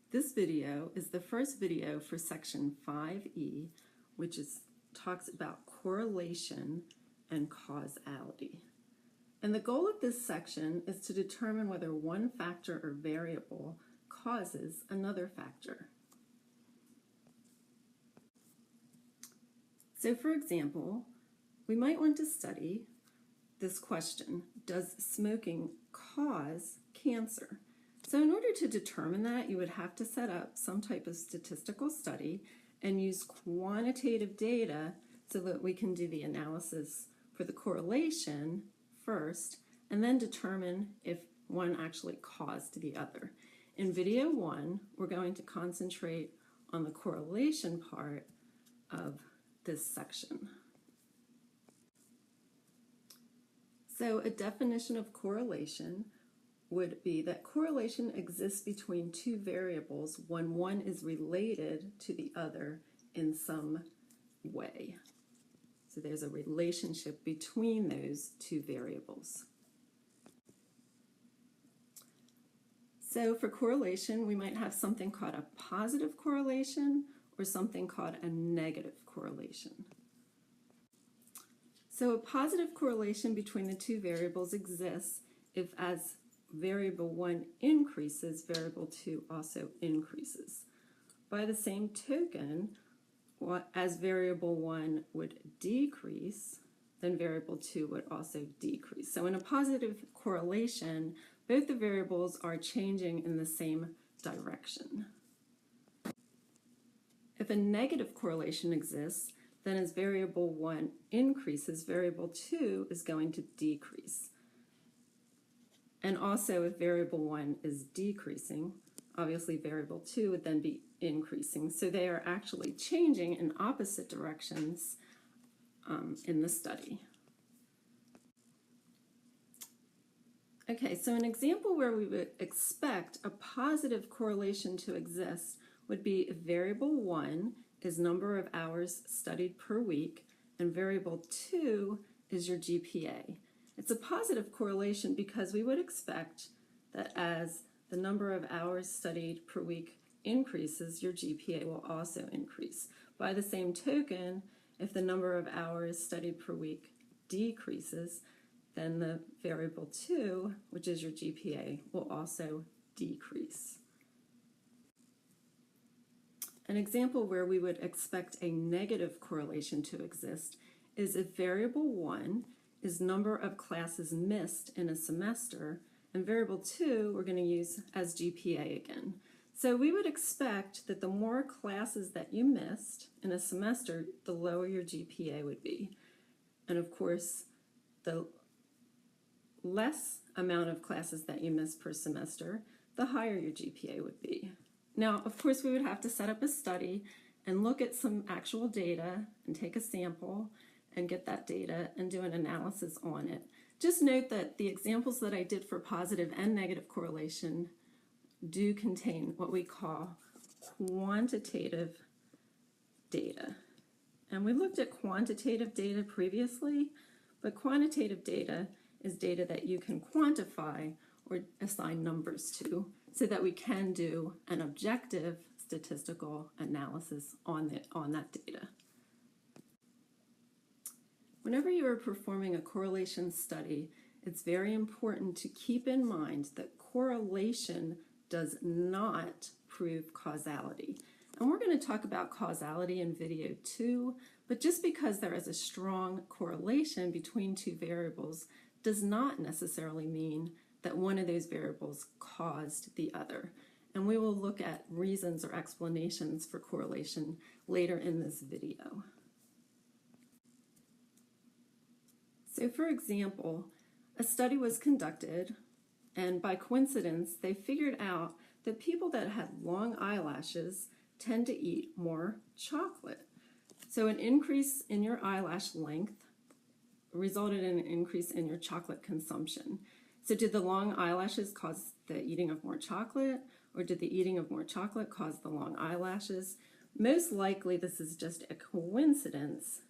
This video is the first video for section 5E, which talks about correlation and causality. And the goal of this section is to determine whether one factor or variable causes another factor. So for example, we might want to study this question: does smoking cause cancer? So in order to determine that, you would have to set up some type of statistical study and use quantitative data so that we can do the analysis for the correlation first and then determine if one actually caused the other. In video 1, we're going to concentrate on the correlation part of this section. So a definition of correlation would be that correlation exists between two variables when one is related to the other in some way. So there's a relationship between those two variables. So for correlation, we might have something called a positive correlation or something called a negative correlation. So a positive correlation between the two variables exists if, as variable 1 increases, variable 2 also increases. By the same token, as variable 1 would decrease, then variable 2 would also decrease. So in a positive correlation, both the variables are changing in the same direction. If a negative correlation exists, then as variable 1 increases, variable 2 is going to decrease. And also if variable 1 is decreasing, obviously variable 2 would then be increasing. So they are actually changing in opposite directions in the study. Okay, so an example where we would expect a positive correlation to exist would be if variable 1 is number of hours studied per week and variable 2 is your GPA. It's a positive correlation because we would expect that as the number of hours studied per week increases, your GPA will also increase. By the same token, if the number of hours studied per week decreases, then the variable 2, which is your GPA, will also decrease. An example where we would expect a negative correlation to exist is if variable 1 is number of classes missed in a semester, and variable 2 we're going to use as GPA again. So we would expect that the more classes that you missed in a semester, the lower your GPA would be. And of course, the less amount of classes that you miss per semester, the higher your GPA would be. Now, of course, we would have to set up a study and look at some actual data and take a sample and get that data and do an analysis on it. Just note that the examples that I did for positive and negative correlation do contain what we call quantitative data. And we looked at quantitative data previously, but quantitative data is data that you can quantify or assign numbers to so that we can do an objective statistical analysis on that data. Whenever you are performing a correlation study, it's very important to keep in mind that correlation does not prove causality. And we're going to talk about causality in video 2, but just because there is a strong correlation between two variables does not necessarily mean that one of those variables caused the other. And we will look at reasons or explanations for correlation later in this video. So for example, a study was conducted, and by coincidence, they figured out that people that had long eyelashes tend to eat more chocolate. So an increase in your eyelash length resulted in an increase in your chocolate consumption. So did the long eyelashes cause the eating of more chocolate, or did the eating of more chocolate cause the long eyelashes? Most likely this is just a coincidence,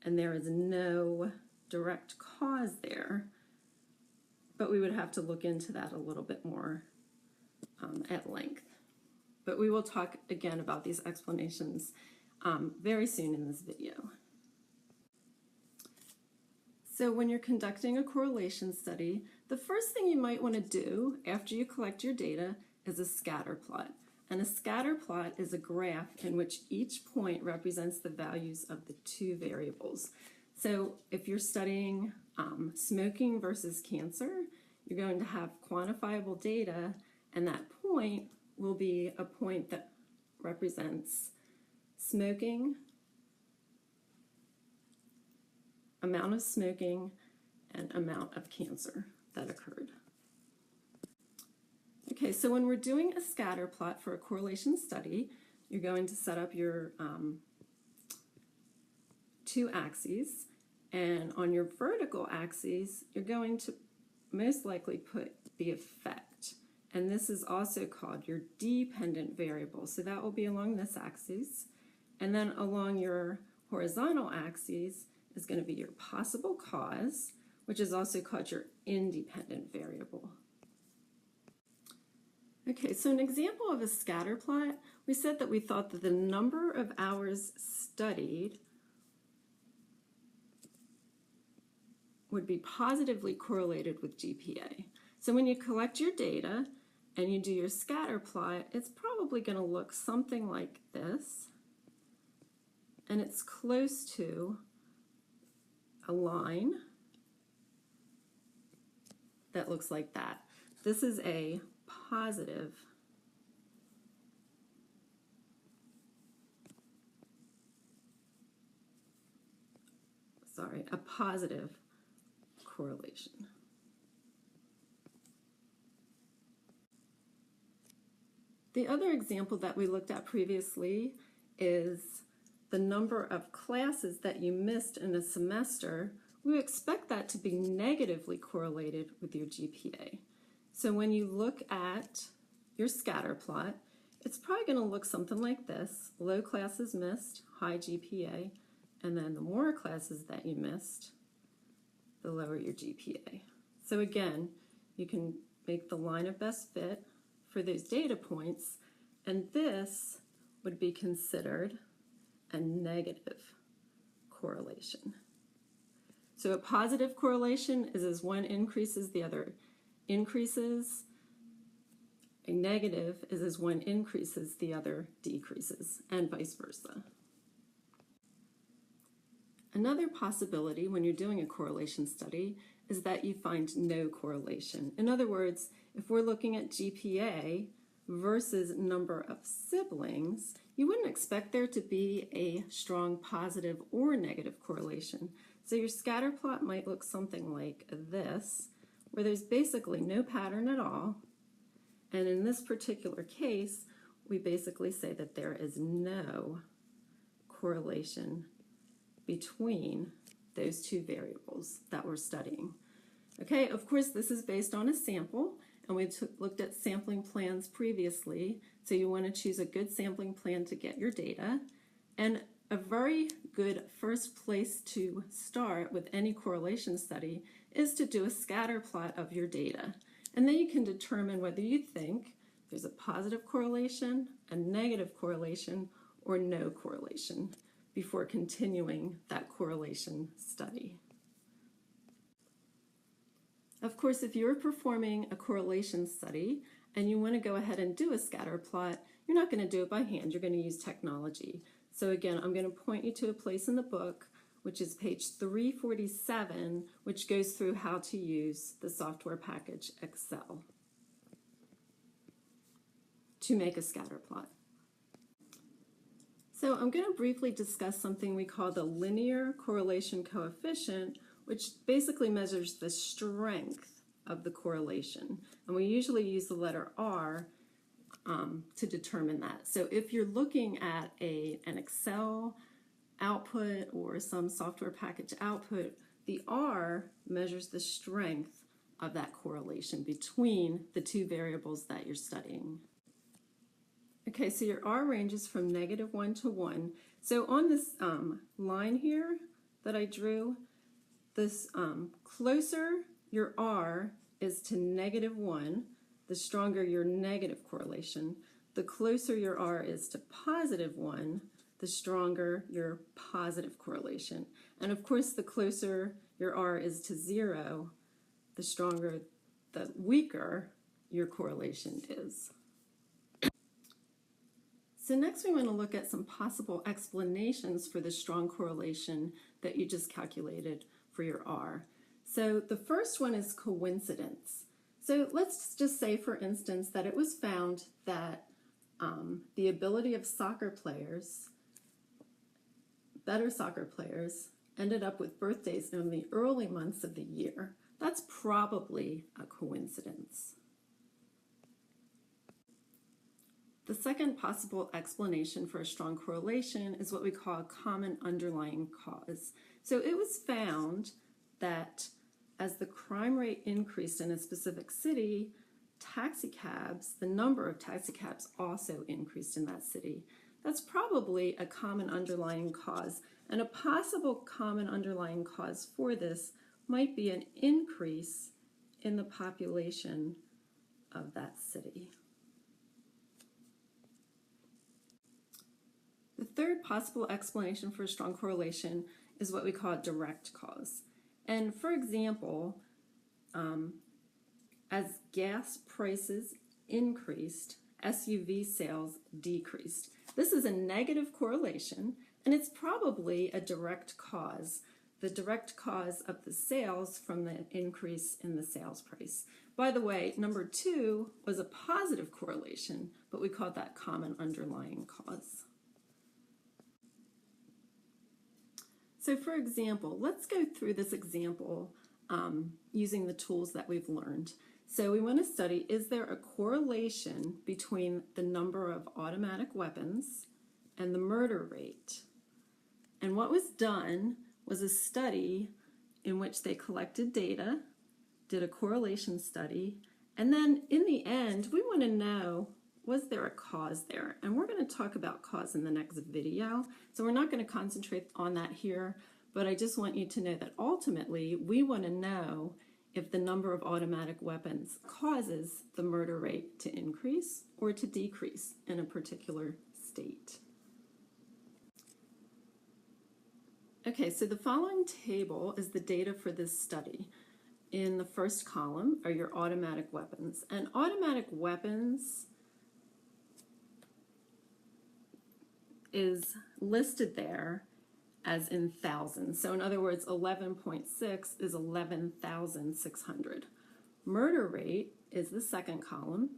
and there is no direct cause there, but we would have to look into that a little bit more at length. but we will talk again about these explanations very soon in this video. So when you're conducting a correlation study, the first thing you might want to do after you collect your data is a scatter plot. And a scatter plot is a graph in which each point represents the values of the two variables. So if you're studying smoking versus cancer, you're going to have quantifiable data, and that point will be a point that represents smoking, amount of smoking, and amount of cancer that occurred. Okay, so when we're doing a scatter plot for a correlation study, you're going to set up your two axes, and on your vertical axes, you're going to most likely put the effect. And this is also called your dependent variable. So that will be along this axis. And then along your horizontal axes is going to be your possible cause, which is also called your independent variable. Okay, so an example of a scatter plot, we said that we thought that the number of hours studied would be positively correlated with GPA. So when you collect your data and you do your scatter plot, it's probably going to look something like this, and it's close to a line that looks like that. This is a positive correlation. The other example that we looked at previously is the number of classes that you missed in a semester. We expect that to be negatively correlated with your GPA. So when you look at your scatter plot, it's probably going to look something like this: low classes missed, high GPA, and then the more classes that you missed, the lower your GPA. So again, you can make the line of best fit for those data points, and this would be considered a negative correlation. So a positive correlation is as one increases, the other increases. A negative is as one increases, the other decreases, and vice versa. Another possibility when you're doing a correlation study is that you find no correlation. In other words, if we're looking at GPA versus number of siblings, you wouldn't expect there to be a strong positive or negative correlation. So your scatter plot might look something like this, where there's basically no pattern at all. And in this particular case, we basically say that there is no correlation between those two variables that we're studying. Okay, of course, this is based on a sample, and we looked at sampling plans previously, so you want to choose a good sampling plan to get your data. And a very good first place to start with any correlation study is to do a scatter plot of your data. And then you can determine whether you think there's a positive correlation, a negative correlation, or no correlation before continuing that correlation study. Of course, if you're performing a correlation study and you want to go ahead and do a scatter plot, you're not going to do it by hand, you're going to use technology. So again, I'm going to point you to a place in the book, which is page 347, which goes through how to use the software package Excel to make a scatter plot. So I'm going to briefly discuss something we call the linear correlation coefficient, which basically measures the strength of the correlation. And we usually use the letter R to determine that. So if you're looking at an Excel output or some software package output, the R measures the strength of that correlation between the two variables that you're studying. Okay, so your R ranges from -1 to 1. So on this line here that I drew, this closer your R is to -1, the stronger your negative correlation. the closer your R is to +1, the stronger your positive correlation. And of course, the closer your R is to 0, the weaker your correlation is. So next we want to look at some possible explanations for the strong correlation that you just calculated for your R. So the first one is coincidence. So let's just say, for instance, that it was found that the ability of better soccer players, ended up with birthdays in the early months of the year. That's probably a coincidence. The second possible explanation for a strong correlation is what we call a common underlying cause. So it was found that as the crime rate increased in a specific city, the number of taxicabs also increased in that city. That's probably a common underlying cause. And a possible common underlying cause for this might be an increase in the population of that city. The third possible explanation for a strong correlation is what we call a direct cause. And for example, as gas prices increased, SUV sales decreased. This is a negative correlation, and it's probably a direct cause, the direct cause of the sales from the increase in the sales price. By the way, number 2 was a positive correlation, but we called that common underlying cause. So for example, let's go through this example using the tools that we've learned. So we want to study, is there a correlation between the number of automatic weapons and the murder rate? And what was done was a study in which they collected data, did a correlation study, and then in the end, we want to know, was there a cause there? And we're going to talk about cause in the next video, so we're not going to concentrate on that here, but I just want you to know that ultimately, we want to know if the number of automatic weapons causes the murder rate to increase or to decrease in a particular state. Okay, so the following table is the data for this study. In the first column are your automatic weapons. And automatic weapons is listed there as in thousands. So in other words, 11.6 is 11,600. Murder rate is the second column,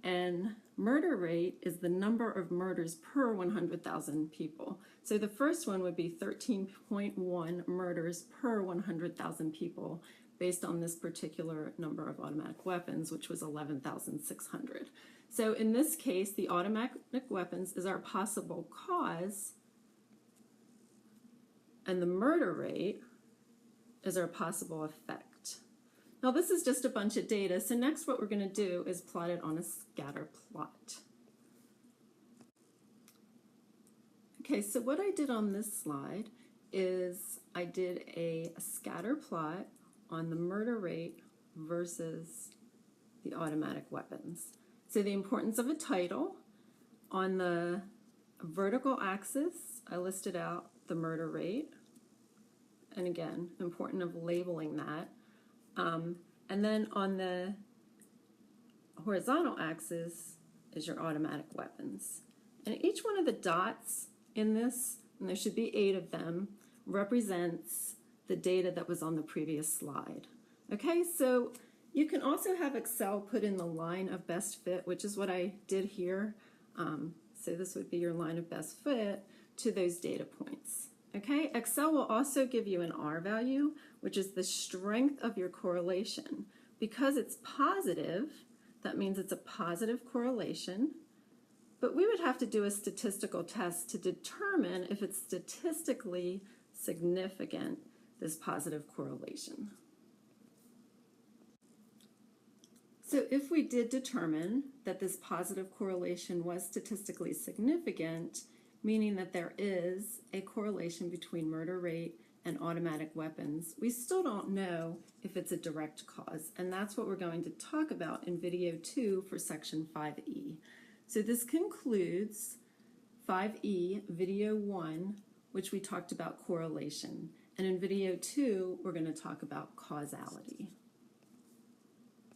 and murder rate is the number of murders per 100,000 people. So the first one would be 13.1 murders per 100,000 people based on this particular number of automatic weapons, which was 11,600. So in this case, the automatic weapons is our possible cause, and the murder rate is our possible effect. Now this is just a bunch of data, so next what we're going to do is plot it on a scatter plot. Okay, so what I did on this slide is I did a scatter plot on the murder rate versus the automatic weapons. So the importance of a title. On the vertical axis, I listed out the murder rate. And again, important of labeling that. And then on the horizontal axis is your automatic weapons. And each one of the dots in this, and there should be 8 of them, represents the data that was on the previous slide. Okay, so you can also have Excel put in the line of best fit, which is what I did here. So this would be your line of best fit to those data points. Okay, Excel will also give you an R value, which is the strength of your correlation. Because it's positive, that means it's a positive correlation, but we would have to do a statistical test to determine if it's statistically significant, this positive correlation. So if we did determine that this positive correlation was statistically significant, meaning that there is a correlation between murder rate and automatic weapons, we still don't know if it's a direct cause, and that's what we're going to talk about in video 2 for section 5E. So this concludes 5E video 1, which we talked about correlation. And in video 2, we're going to talk about causality.